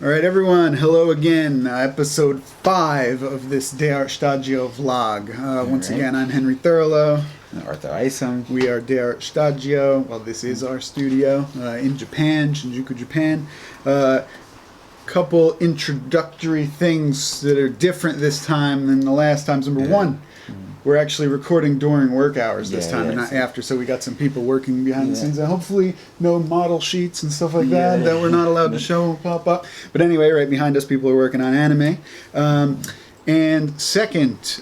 All right, everyone. Hello again. Episode 5 of this D'ART Shtajio vlog. Once right. again, I'm Henry Thurlow. Arthur Isom. We are D'ART Shtajio. Well, this is our studio in Japan, Shinjuku, Japan. Couple introductory things that are different this time than the last times. Number one, we're actually recording during work hours this time and not after, so we got some people working behind the scenes, and hopefully no model sheets and stuff like that we're not allowed to show pop up. But anyway, right behind us, people are working on anime. And second,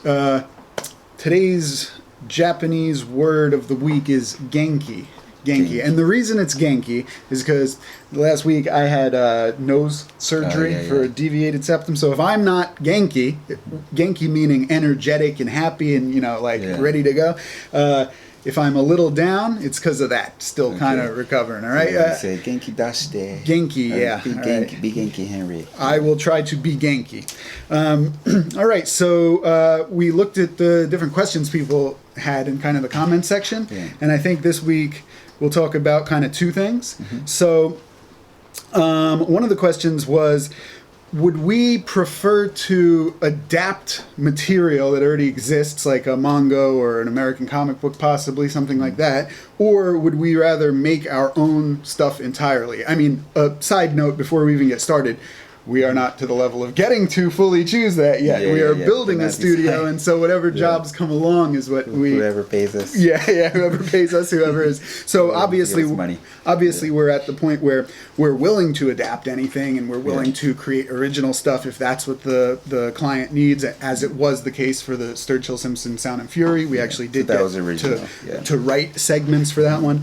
today's Japanese word of the week is genki. Genki. And the reason it's genki is because last week I had nose surgery for a deviated septum. So if I'm not genki, genki meaning energetic and happy and, ready to go. If I'm a little down, it's because of that. Still kind of recovering, all right? Say genki dashite. Genki, yeah. Be genki, Henry. I will try to be genki. All right, so we looked at the different questions people had in kind of the comment section. And I think this week we'll talk about kind of two things. So one of the questions was, would we prefer to adapt material that already exists, like a manga or an American comic book, possibly, something like that, or would we rather make our own stuff entirely? I mean, a side note before we even get started, we are not to the level of getting to fully choose that yet. We are building a studio, and so whatever jobs come along is what whoever pays us. Whoever pays us, whoever is. So obviously we're at the point where we're willing to adapt anything, and we're willing to create original stuff if that's what the client needs, as it was the case for the Sturgill Simpson Sound and Fury. We actually did that was original. To write segments for that one.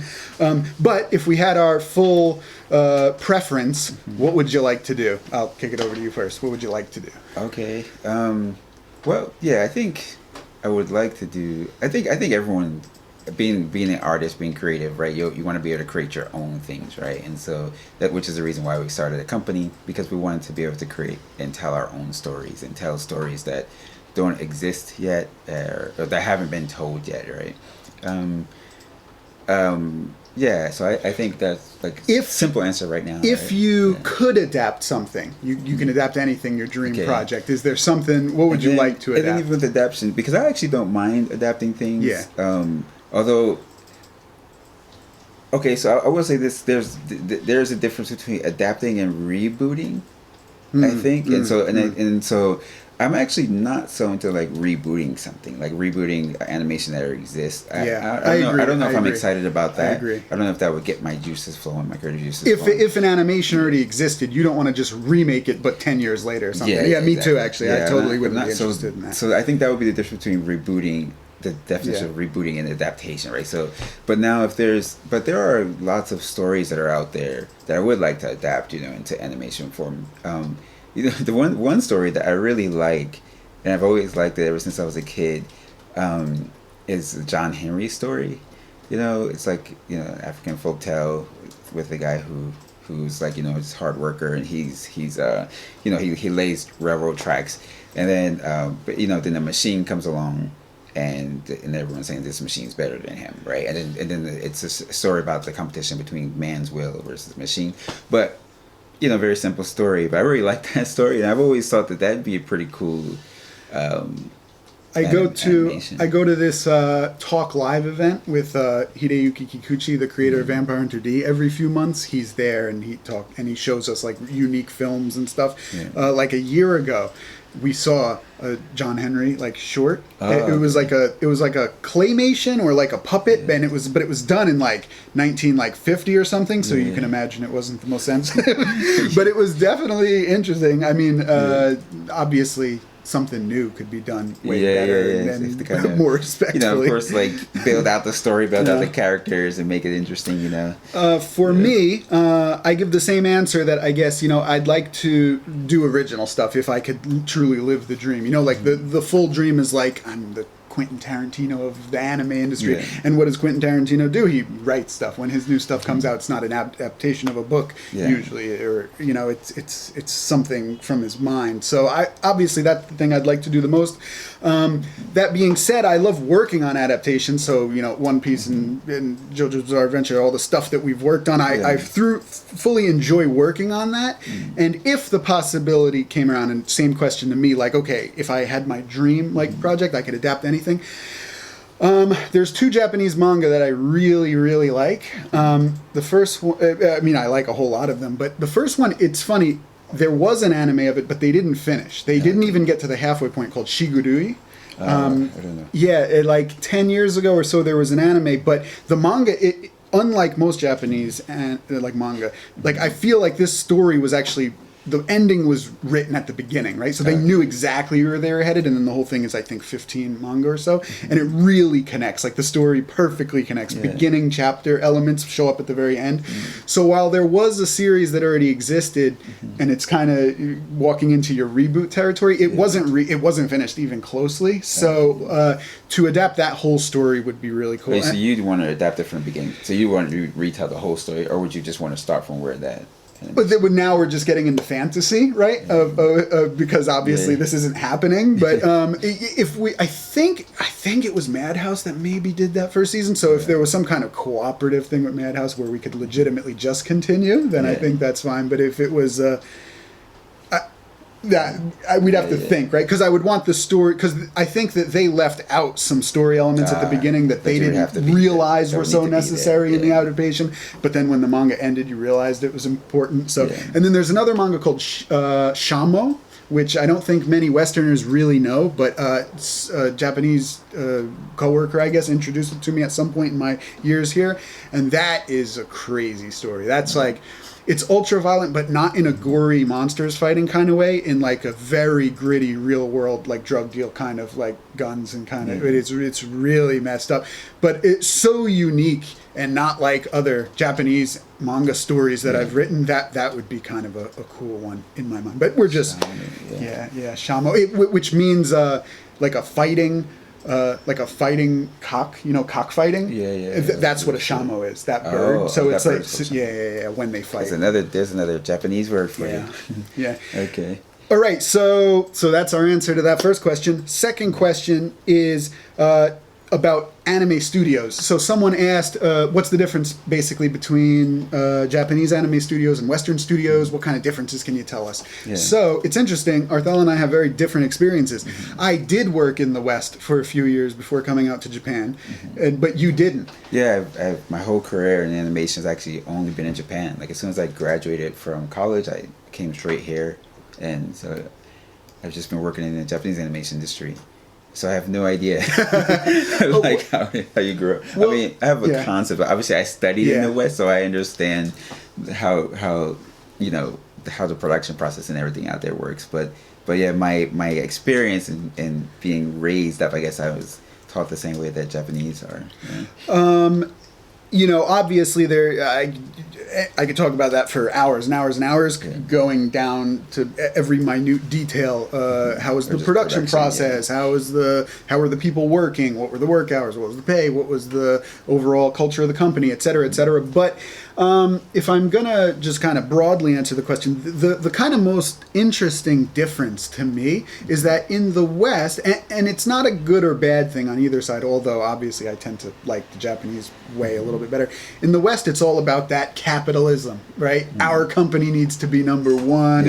But if we had our full preference, what would you like to do? I'll kick it over to you first. What would you like to do? Okay. Well, yeah, I think I would like to do. I think everyone, being an artist, being creative, right? You want to be able to create your own things, right? And so which is the reason why we started a company, because we wanted to be able to create and tell our own stories and tell stories that don't exist yet or that haven't been told yet, right? Yeah, so I think that's like simple answer right now. If you could adapt something, you can adapt anything, your dream project. Is there something, what would you like to adapt? And then even with adaptation, because I actually don't mind adapting things. Although, so I will say this, there's a difference between adapting and rebooting, I think. And so I'm actually not so into like rebooting something, like rebooting animation that already exists. I don't know if I'm excited about that. I agree. I don't know if that would get my juices flowing, my creative juices flowing. If an animation already existed, you don't want to just remake it, but 10 years lader or something. Yeah, me too, actually. I totally wouldn't be interested in that. So I think that would be the difference between rebooting, the definition of rebooting and adaptation, right? So, but there are lots of stories that are out there that I would like to adapt, into animation form. The one story that I really like, and I've always liked it ever since I was a kid, is the John Henry story. It's like African folktale with a guy who's like he's a hard worker, and he lays railroad tracks, and then then a machine comes along, and everyone's saying this machine's better than him, right? And then it's a story about the competition between man's will versus machine, but very simple story, but I really like that story, and I've always thought that that'd be a pretty cool. I go to this Talk Live event with Hideyuki Kikuchi, the creator of Vampire Hunter D. Every few months, he's there and he shows us like unique films and stuff. Like a year ago, we saw a John Henry short. It was like a claymation or like a puppet, and it was done in like 1950 or something. So you can imagine it wasn't the most sensitive, but it was definitely interesting. I mean, obviously something new could be done way better and more respectfully. Of course, build out the story, build out the characters, and make it interesting. For me, I give the same answer that I guess I'd like to do original stuff if I could truly live the dream. The full dream is like I'm the Quentin Tarantino of the anime industry. Yeah. And what does Quentin Tarantino do? He writes stuff. When his new stuff comes out, it's not an adaptation of a book usually, or it's something from his mind. So obviously that's the thing I'd like to do the most. That being said, I love working on adaptations. So, One Piece and JoJo's Bizarre Adventure, all the stuff that we've worked on, I fully enjoy working on that. And if the possibility came around, and same question to me, like, okay, if I had my dream project, I could adapt anything. There's 2 Japanese manga that I really, really like. The first one, I like a whole lot of them, but the first one, it's funny, there was an anime of it, but they didn't finish. They didn't even get to the halfway point, called Shigurui. I don't know. Yeah, like 10 years ago or so, there was an anime, but the manga, unlike most Japanese manga, I feel like this story was actually, the ending was written at the beginning, right? So they knew exactly where they were headed, and then the whole thing is, I think, 15 manga or so, and it really connects. Like, the story perfectly connects. Yeah. Beginning chapter elements show up at the very end. So while there was a series that already existed, and it's kind of walking into your reboot territory, it wasn't finished even closely. So to adapt that whole story would be really cool. Wait, so you'd want to adapt it from the beginning? So you want to retell the whole story, or would you just want to start from where that? But now we're just getting into fantasy, right? Because obviously this isn't happening. But I think it was Madhouse that maybe did that first season. So if there was some kind of cooperative thing with Madhouse where we could legitimately just continue, then I think that's fine. But if it was we'd have to think, right? Because I would want the story, because I think that they left out some story elements at the beginning that they didn't realize were so necessary in the adaptation. But then when the manga ended, you realized it was important. So, and then there's another manga called Shamo, which I don't think many Westerners really know, but a Japanese coworker, I guess, introduced it to me at some point in my years here, and that is a crazy story. That's like, it's ultra violent, but not in a gory monsters fighting kind of way, in like a very gritty real world, like drug deal kind of, like guns and kind of, it's really messed up, but it's so unique and not like other Japanese manga stories that I've written. That would be kind of a cool one in my mind. But we're just, Shamo, which means like a fighting cock, cockfighting. That's what a shamo is. That bird. So it's like, when they fight. There's another Japanese word for you. Okay. All right. So that's our answer to that first question. Second question is about anime studios. So someone asked, what's the difference basically between Japanese anime studios and Western studios? What kind of differences can you tell us? So it's interesting. Arthel and I have very different experiences. I did work in the West for a few years before coming out to Japan, but you didn't. Yeah, my whole career in animation has actually only been in Japan. Like, as soon as I graduated from college, I came straight here, and so I've just been working in the Japanese animation industry. So I have no idea how you grew up. Well, I mean, I have a concept, but obviously I studied in the West, so I understand how the production process and everything out there works. But yeah, my experience in being raised up, I guess I was taught the same way that Japanese are. Obviously I could talk about that for hours and hours and hours, going down to every minute detail. How was the production process? How were the people working? What were the work hours? What was the pay? What was the overall culture of the company, et cetera, et cetera. But if I'm gonna just kind of broadly answer the question, the kind of most interesting difference to me is that in the West, and it's not a good or bad thing on either side, although obviously I tend to like the Japanese way a little bit better. In the West, it's all about that capitalism, right? Our company needs to be number one.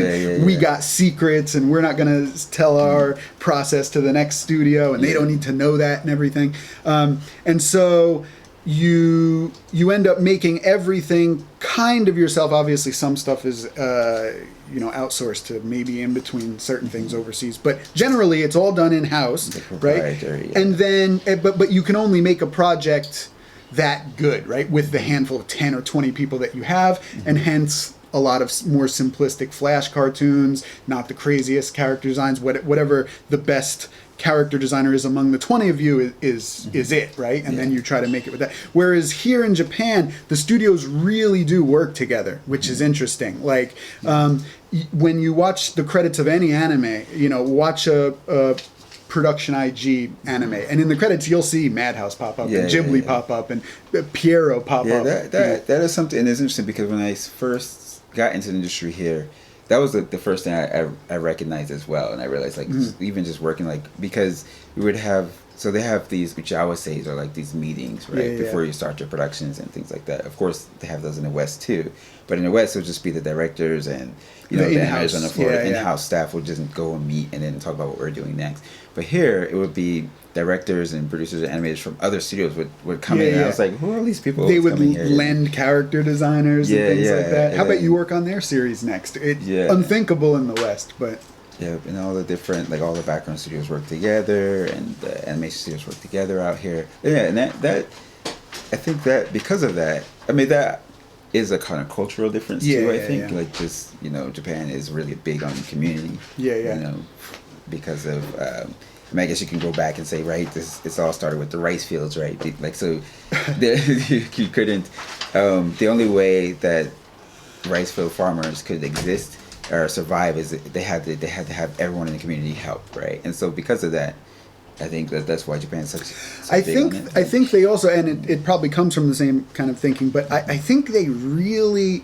We got secrets, and we're not going to tell our process to the next studio, and they don't need to know that and everything. And so you end up making everything kind of yourself. Obviously, some stuff is outsourced to maybe in between certain things overseas, but generally it's all done in house, right? And then, but you can only make a project that good, right, with the handful of 10 or 20 people that you have, and hence a lot of more simplistic flash cartoons, not the craziest character designs, whatever the best character designer is among the 20 of you is it, right? And then you try to make it with that. Whereas here in Japan, the studios really do work together, which is interesting. Like, when you watch the credits of any anime, watch a production IG anime, and in the credits you'll see Madhouse pop up, and Ghibli pop up, and Pierrot pop up. That is something, and it's interesting because when I first got into the industry here, that was the first thing I recognized as well, and I realized like even just working like because we would have. So they have these Jawaseis or like these meetings, right, before you start your productions and things like that. Of course, they have those in the West too, but in the West, it'll just be the directors and the animators on the floor. In-house staff will just go and meet and then talk about what we're doing next. But here, it would be directors and producers and animators from other studios would come in. And I was like, who are all these people? They would lend character designers and things like that. How about you work on their series next? It's unthinkable in the West, but. Yeah, and all the different, like all the background studios work together, and the animation studios work together out here. Yeah, and that I think that because of that, I mean that is a kind of cultural difference too. I think like just Japan is really big on community. Because of I mean, I guess you can go back and say it's all started with the rice fields, right? Like so, you couldn't. The only way that rice field farmers could exist or survive is they had to have everyone in the community help, right? And so because of that, I think that's why Japan's such big on it. I think they also, and it probably comes from the same kind of thinking, but I think they really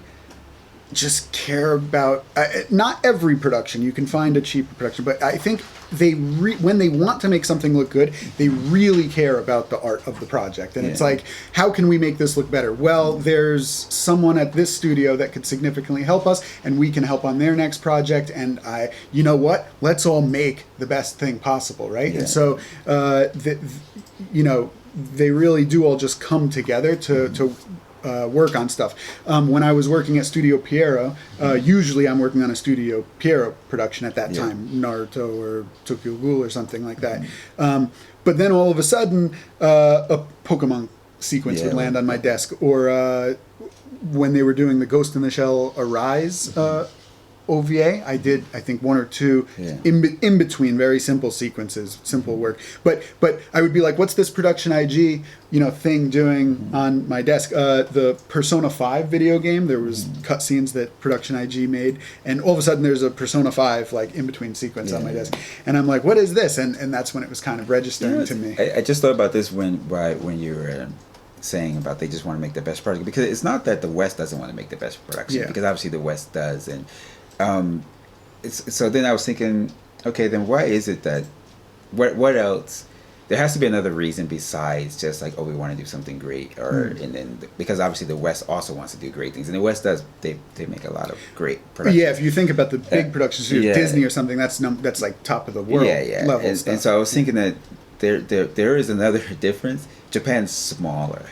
just care about not every production. You can find a cheaper production, but I think when they want to make something look good, they really care about the art of the project. And it's like, how can we make this look better? Well, there's someone at this studio that could significantly help us, and we can help on their next project. And you know what? Let's all make the best thing possible, right? And so, they really do all just come together to work on stuff. When I was working at Studio Piero, usually I'm working on a Studio Piero production at that time, Naruto or Tokyo Ghoul or something like that. But then all of a sudden, a Pokemon sequence would land on my desk, or when they were doing the Ghost in the Shell Arise OVA, I did, I think, one or two in between very simple sequences, simple work. But I would be like, what's this production IG, thing doing on my desk? The Persona 5 video game, there was cutscenes that production IG made, and all of a sudden there's a Persona 5 like in between sequence on my desk, and I'm like, what is this? And that's when it was kind of registering to me. I just thought about this when you were saying about they just want to make the best product, because it's not that the West doesn't want to make the best production, because obviously the West does, and so then I was thinking, okay, then why is it that what else? There has to be another reason besides just like, oh, we want to do something great, or and then because obviously the West also wants to do great things, and the West does. They make a lot of great productions. Yeah, if you think about the big productions, Disney or something, that's like top of the world level stuff. And so I was thinking that there is another difference. Japan's smaller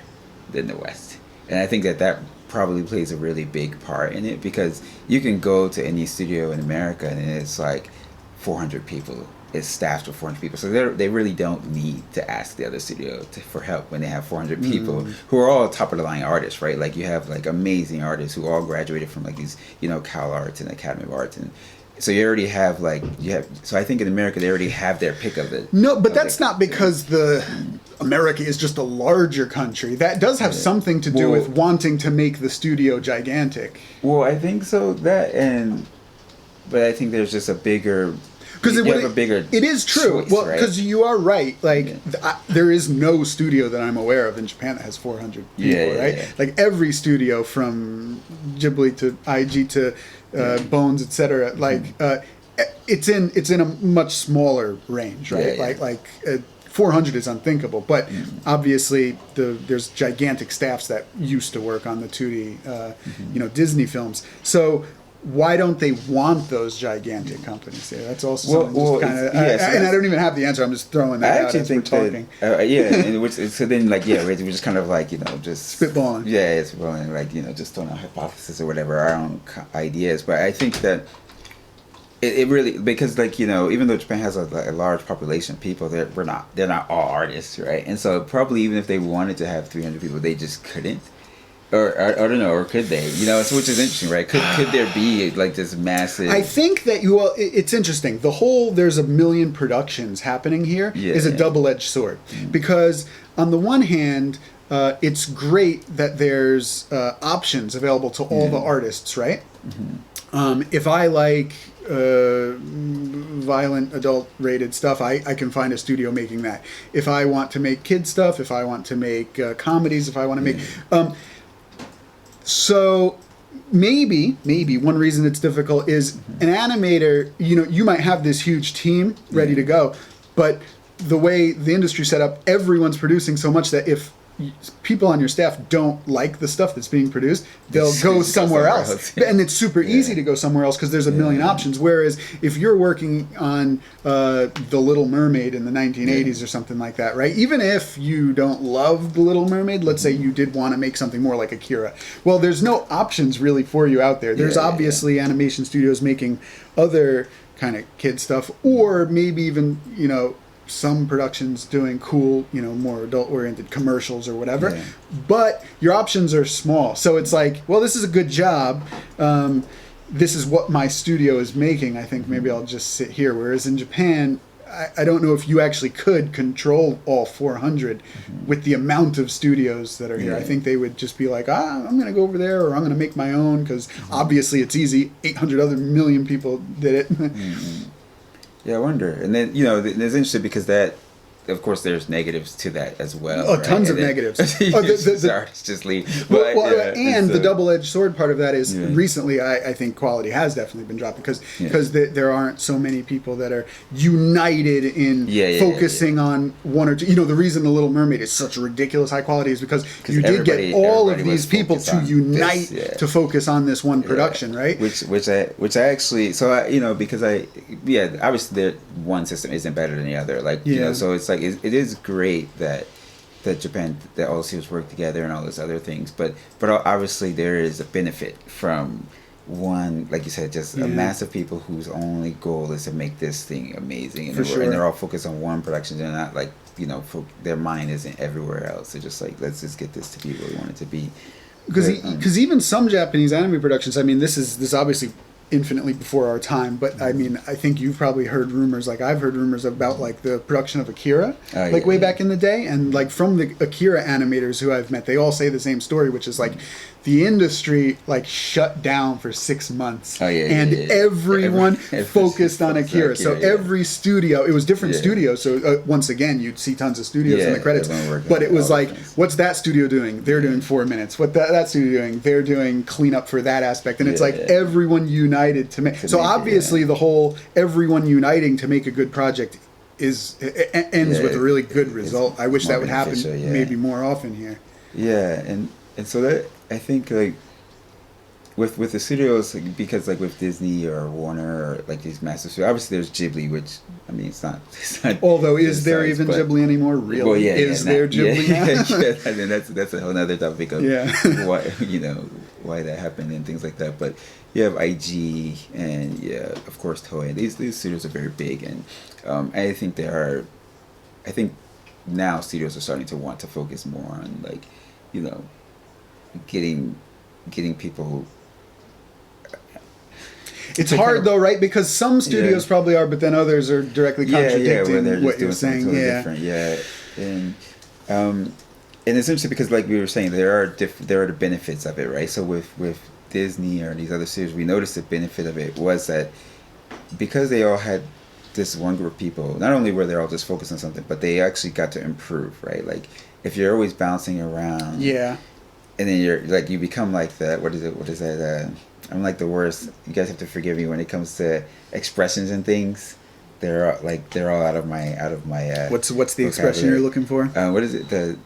than the West, and I think that probably plays a really big part in it, because you can go to any studio in America and it's like 400 people. It's staffed with 400 people, so they really don't need to ask the other studio for help when they have 400 people who are all top of the line artists, right? Like you have like amazing artists who all graduated from like these Cal Arts and Academy of Arts, and so you already have so I think in America they already have their pick of it. No, but that's not because America is just a larger country. That does have something to do with wanting to make the studio gigantic. Well, I think so, but I think there's just a bigger. Because it is true. Choice, well, because you are right. Like there is no studio that I'm aware of in Japan that has 400 people, right? Yeah. Like every studio from Ghibli to IG to Bones, etc. Like it's in a much smaller range, right? Yeah. 400 is unthinkable, but obviously there's gigantic staffs that used to work on the 2D, Disney films. So why don't they want those gigantic companies there? That's also something just kind of... and I don't even have the answer. I'm just throwing that out as we're talking. So then, we're just kind of like, just... Spitballing. Yeah, spitballing, just throwing out hypotheses or whatever, our own ideas. But I think that it really... Because, even though Japan has a large population of people, they're not all artists, right? And so probably even if they wanted to have 300 people, they just couldn't. Or I don't know, or could they? Which is interesting, right? Could there be like this massive? I think that it's interesting. There's a million productions happening here is a double-edged sword, because on the one hand, it's great that there's options available to all the artists, right? If I like violent adult rated stuff, I can find a studio making that. If I want to make kid stuff, if I want to make comedies, if I want to make So maybe one reason it's difficult is an animator, you might have this huge team ready to go, but the way the industry's set up, everyone's producing so much that if people on your staff don't like the stuff that's being produced, they'll go somewhere else. And it's super easy to go somewhere else because there's a million options. Whereas if you're working on The Little Mermaid in the 1980s or something like that, right? Even if you don't love The Little Mermaid, let's say you did want to make something more like Akira. Well, there's no options really for you out there. There's obviously animation studios making other kind of kid stuff, or maybe even, some productions doing cool, more adult-oriented commercials or whatever. Yeah. But your options are small. So it's like, well, this is a good job. This is what my studio is making. I think maybe I'll just sit here. Whereas in Japan, I don't know if you actually could control all 400 with the amount of studios that are here. I think they would just be like, I'm going to go over there, or I'm going to make my own, because obviously it's easy. 800 other million people did it. Yeah, I wonder. And then, it's interesting because that, of course, there's negatives to that as well. Oh, right? Tons of negatives. The artists just leave. But, the double-edged sword part of that is recently, I think quality has definitely been dropped because there aren't so many people that are united in focusing on one or two. The reason The Little Mermaid is such ridiculous high quality is because you did get all of these people to unite to focus on this one production, right? Which I actually, because obviously the one system isn't better than the other. So it's like, it is great that Japan, that all the studios work together and all those other things, but obviously there is a benefit from one, like you said, just a mass of people whose only goal is to make this thing amazing, and they're all focused on one production. They're not like, their mind isn't everywhere else. They're just like, let's just get this to be what we want it to be. Because even some Japanese anime productions, this obviously infinitely before our time, but I think you've probably heard rumors, like I've heard rumors about like the production of Akira, way back in the day, and like from the Akira animators who I've met, they all say the same story, which is like the industry like shut down for 6 months, everyone focused on Akira. So every studio, it was different studios. So once again, you'd see tons of studios in the credits, but it was like, what's that studio doing? They're doing 4 minutes. What that studio doing? They're doing cleanup for that aspect, and it's like everyone united to make. So obviously, the whole everyone uniting to make a good project ends with a really good result. I wish that would happen maybe more often here. Yeah, and so that, I think, like with the studios, like, because like with Disney or Warner or like these massive studios, obviously there's Ghibli, which it's not. Although, is there even Ghibli anymore? Really? Well, is there Ghibli now? I mean, that's a whole other topic of why why that happened and things like that. But you have IG and of course Toei. These studios are very big, and I think I think now studios are starting to want to focus more on like, getting people. It's hard though, right? Because some studios probably are, but then others are directly contradicting what you're saying. Different. And it's interesting because, like we were saying, there are the benefits of it, right? So with Disney or these other studios, we noticed the benefit of it was that because they all had this one group of people, not only were they all just focused on something, but they actually got to improve, right? Like if you're always bouncing around, and then you're like, you become like that. What is that? I'm like the worst. You guys have to forgive me when it comes to expressions and things. They're all out of my. What's the expression you're looking for? What is it?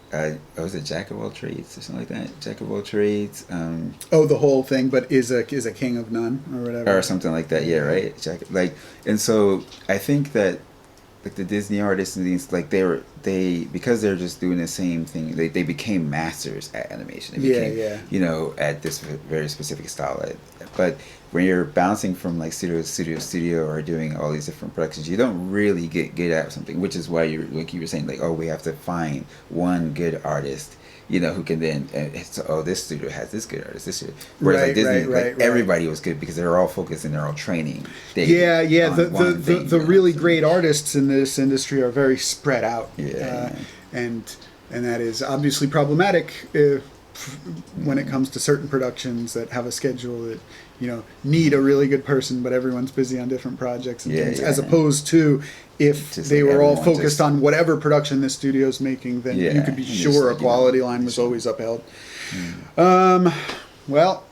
Was it jack of all trades or something like that? Jack of all trades. The whole thing, but is a king of none or whatever, or something like that. Yeah, right. And so I think that like the Disney artists and these, like they because they're just doing the same thing, they became masters at animation. They became, at this very specific style. But when you're bouncing from like studio to studio or doing all these different productions, you don't really get good at something, which is why like you were saying, like, we have to find one good artist, who can then, this studio has this good artist, this studio. Whereas Disney, everybody was good because they're all focused and they're all training. The really great artists in this industry are very spread out. And that is obviously problematic when it comes to certain productions that have a schedule that need a really good person, but everyone's busy on different projects and things, as opposed to if just they were all focused on whatever production the studio's making, then you could be sure a quality line was always upheld. Well,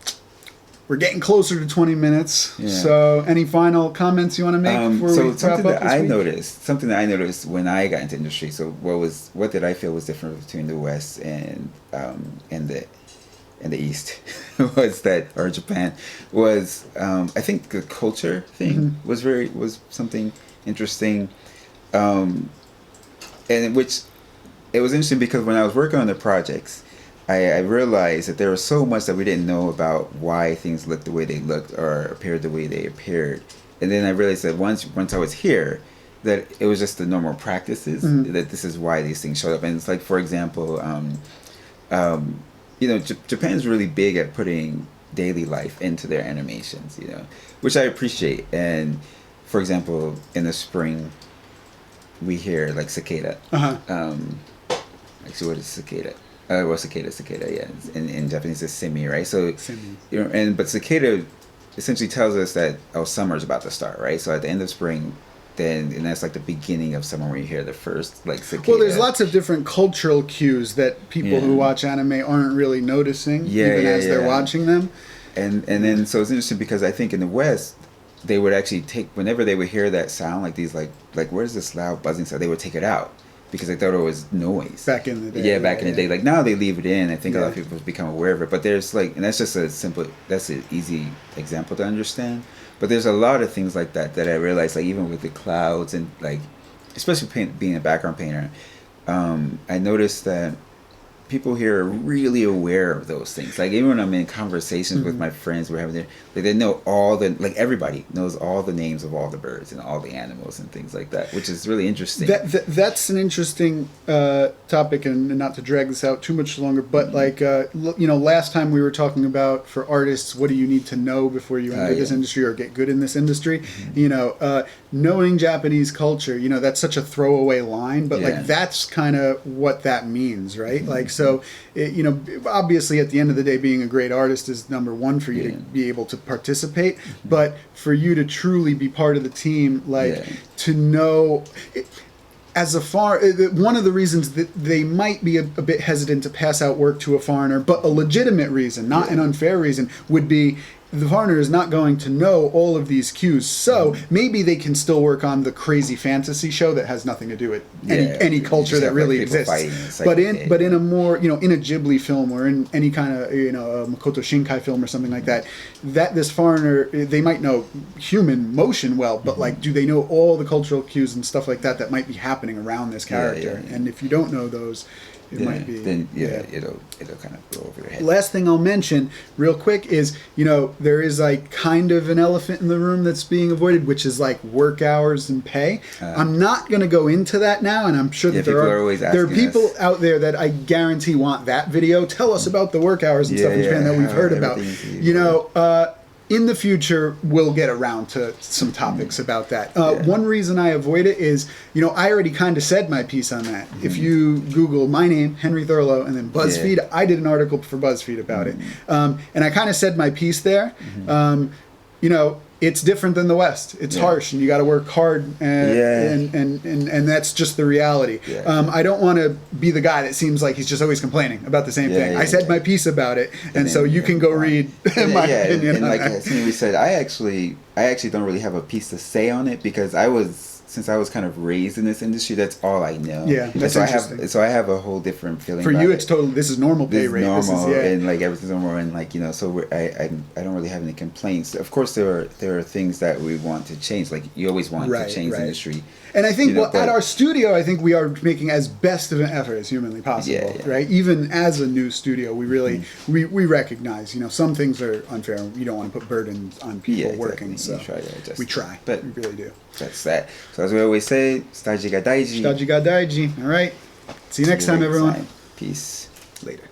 we're getting closer to 20 minutes. Yeah. So any final comments you want to make before we wrap something up that something that I noticed when I got into industry. So what did I feel was different between the West and the East or Japan was I think the culture thing was something interesting, and which it was interesting because when I was working on the projects, I realized that there was so much that we didn't know about why things looked the way they looked or appeared the way they appeared. And then I realized that once I was here, that it was just the normal practices, that this is why these things showed up. And it's like, for example, Japan's really big at putting daily life into their animations, which I appreciate. And for example, in the spring, we hear like cicada. Actually, what is cicada? Cicada, yeah. In Japanese, it's semi, right? So, but cicada essentially tells us that summer's about to start, right? So at the end of spring, and that's like the beginning of summer when you hear the first like cicada. Well, there's lots of different cultural cues that people who watch anime aren't really noticing, as they're watching them. And then so it's interesting because I think in the West, they would actually whenever they would hear that sound, like these like where's this loud buzzing sound, they would take it out. Because they thought it was noise. Back in the day. Yeah, back in the day. Like now they leave it in. I think a lot of people have become aware of it. But there's and that's just that's an easy example to understand. But there's a lot of things like that I realized, like even with the clouds and like, especially being a background painter, I noticed that people here are really aware of those things. Like even when I'm in conversations with my friends, they know everybody knows all the names of all the birds and all the animals and things like that, which is really interesting. That's an interesting topic, and not to drag this out too much longer, but last time we were talking about for artists, what do you need to know before you enter this industry or get good in this industry? Knowing Japanese culture, that's such a throwaway line, but that's kind of what that means, right? So, obviously at the end of the day, being a great artist is number one for you to be able to participate, but for you to truly be part of the team, to know... one of the reasons that they might be a bit hesitant to pass out work to a foreigner, but a legitimate reason, not an unfair reason, would be the foreigner is not going to know all of these cues. So maybe they can still work on the crazy fantasy show that has nothing to do with any culture that really exists. But in a more, in a Ghibli film or in any kind of, a Makoto Shinkai film or something like that, this foreigner, they might know human motion well, but do they know all the cultural cues and stuff like that might be happening around this character? And if you don't know those, it might be. Then it'll kind of go over your head. Last thing I'll mention real quick is, there is kind of an elephant in the room that's being avoided, which is work hours and pay. I'm not going to go into that now, and I'm sure that there are people out there that I guarantee want that video. Tell us about the work hours and stuff in Japan that we've heard about. In the future, we'll get around to some topics about that. One reason I avoid it is, I already kind of said my piece on that. If you Google my name, Henry Thurlow, and then BuzzFeed, I did an article for BuzzFeed about it. And I kind of said my piece there. It's different than the West. It's harsh, and you got to work hard, and that's just the reality. I don't want to be the guy that seems like he's just always complaining about the same thing. I said my piece about it, and so you can go read my opinion. And as we said, I actually don't really have a piece to say on it because since I was kind of raised in this industry, that's all I know. Yeah, that's interesting. So I have a whole different feeling. For you, it's totally. This is normal pay rate. Normal, and everything's normal, and so I don't really have any complaints. Of course, there are things that we want to change. Like you always want to change the industry. And I think at our studio, I think we are making as best of an effort as humanly possible. Right, even as a new studio, we really we recognize some things are unfair. You don't want to put burdens on people working. So we try, but we really do. That's that. So as we always say, Shtajio ga daiji. Shtajio ga daiji. All right. See you next time, everyone. Peace. Later.